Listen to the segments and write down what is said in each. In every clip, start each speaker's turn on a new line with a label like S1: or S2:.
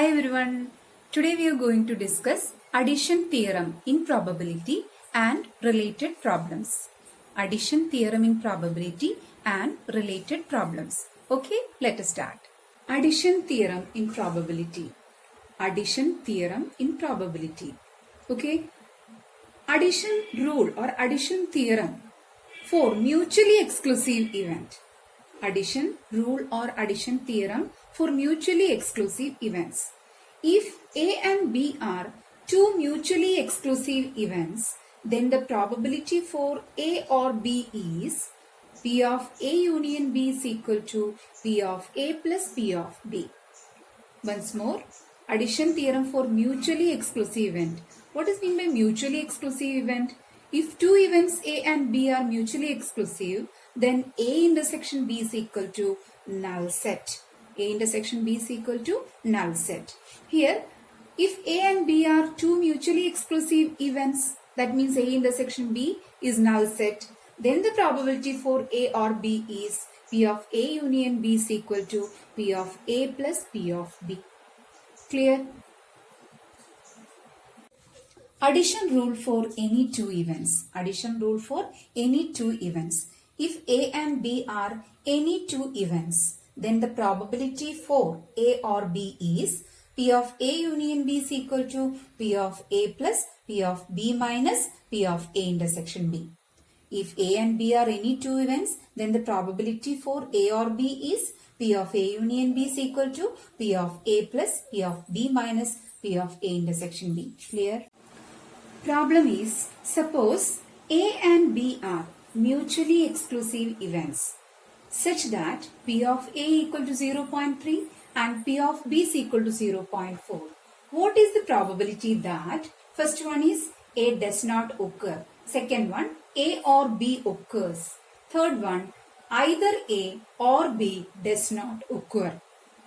S1: Hi everyone. Today we are going to discuss addition theorem in probability and related problems. Addition theorem in probability and related problems. Okay, let us start. Addition theorem in probability. Addition theorem in probability. Okay. Addition rule or addition theorem for mutually exclusive event. Addition rule or addition theorem for mutually exclusive events. If A and B are two mutually exclusive events, then the probability for A or B is P of A union B is equal to P of A plus P of B. Once more, addition theorem for mutually exclusive event. What is meant by mutually exclusive event? If two events A and B are mutually exclusive, then A intersection B is equal to null set. A intersection B is equal to null set. Here, if A and B are two mutually exclusive events, that means A intersection B is null set, then the probability for A or B is P of A union B is equal to P of A plus P of B. Clear? Addition rule for any two events. Addition rule for any two events. If A and B are any two events, then the probability for A or B is P of A union B is equal to P of A plus P of B minus P of A intersection B. If A and B are any two events, then the probability for A or B is P of A union B is equal to P of A plus P of B minus P of A intersection B. Clear? Problem is, suppose A and B are mutually exclusive events such that P of A equal to 0.3 and P of B is equal to 0.4. What is the probability that first one is A does not occur, second one A or B occurs, third one either A or B does not occur.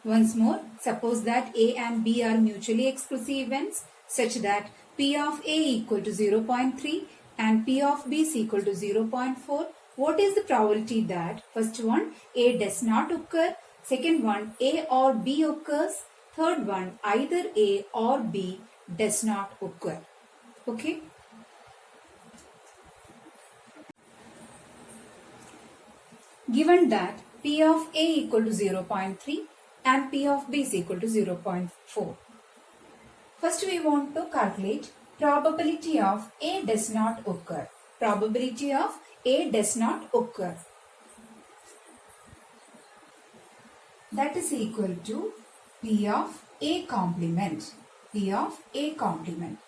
S1: Once more, suppose that A and B are mutually exclusive events such that P of A equal to 0.3 and P of B is equal to 0.4. What is the probability that first one A does not occur, second one A or B occurs, third one either A or B does not occur? Okay. Given that P of A equal to 0.3 and P of B is equal to 0.4. First we want to calculate probability of A does not occur. Probability of A does not occur. That is equal to P of A complement. P of A complement.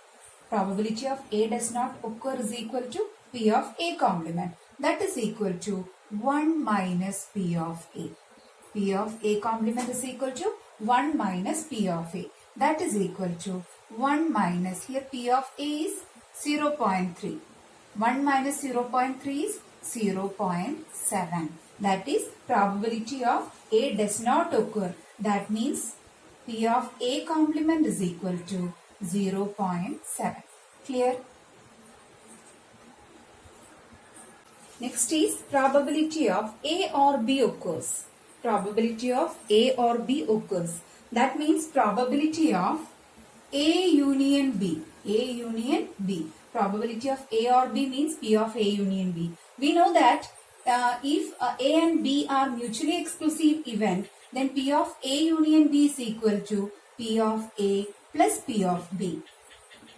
S1: Probability of A does not occur is equal to P of A complement. That is equal to 1 minus P of A. P of A complement is equal to 1 minus P of A. That is equal to 1 minus, here P of A is 0.3. 1 minus 0.3 is 0.7. That is probability of A does not occur. That means P of A complement is equal to 0.7. Clear? Next is probability of A or B occurs. Probability of A or B occurs. That means probability of A union B. A union B. Probability of A or B means P of A union B. We know that if A and B are mutually exclusive event, then P of A union B is equal to P of A plus P of B.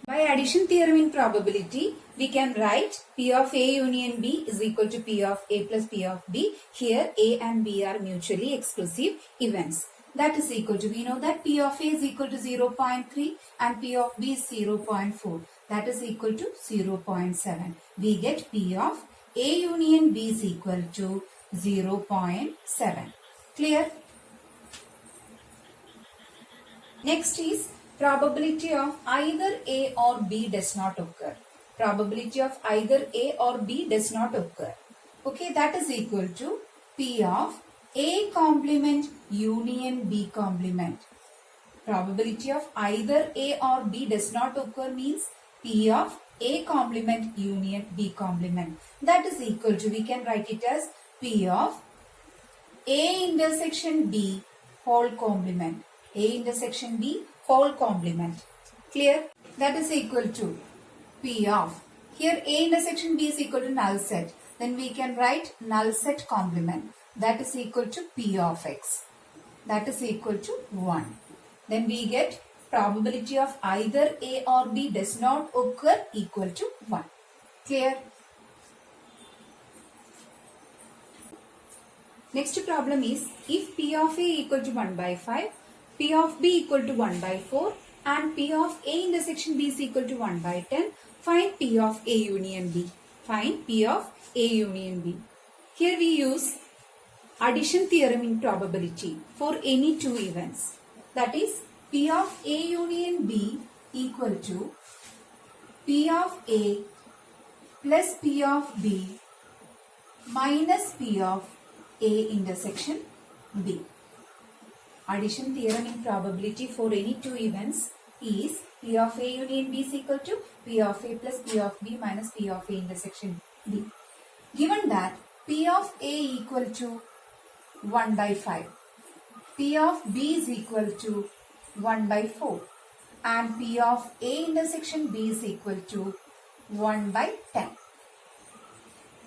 S1: By addition theorem in probability, we can write P of A union B is equal to P of A plus P of B. Here A and B are mutually exclusive events. That is equal to, we know that P of A is equal to 0.3 and P of B is 0.4. That is equal to 0.7. We get P of A union B is equal to 0.7. Clear? Next is probability of either A or B does not occur. Probability of either A or B does not occur. Okay, that is equal to P of A complement union B complement. Probability of either A or B does not occur means P of A complement union B complement. That is equal to, we can write it as P of A intersection B whole complement. A intersection B whole complement. Clear? That is equal to P of. Here A intersection B is equal to null set. Then we can write null set complement. That is equal to P of X. That is equal to 1. Then we get probability of either A or B does not occur equal to 1. Clear? Next problem is if P of A equal to 1 by 5, P of B equal to 1 by 4 and P of A intersection B is equal to 1 by 10, find P of A union B. Find P of A union B. Here we use addition theorem in probability for any two events. That is P of A union B equal to P of A plus P of B minus P of A intersection B. Addition theorem in probability for any two events is P of A union B is equal to P of A plus P of B minus P of A intersection B. Given that P of A equal to 1 by 5, P of B is equal to 1 by 4 and P of A intersection B is equal to 1 by 10.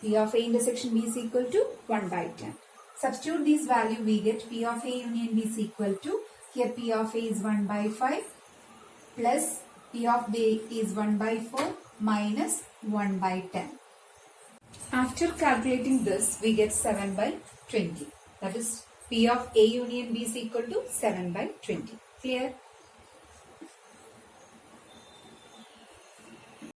S1: P of A intersection B is equal to 1 by 10. Substitute this value, we get P of A union B is equal to, here P of A is 1 by 5 plus P of B is 1 by 4 minus 1 by 10. After calculating this, we get 7 by 20. That is P of A union B is equal to 7 by 20. Clear?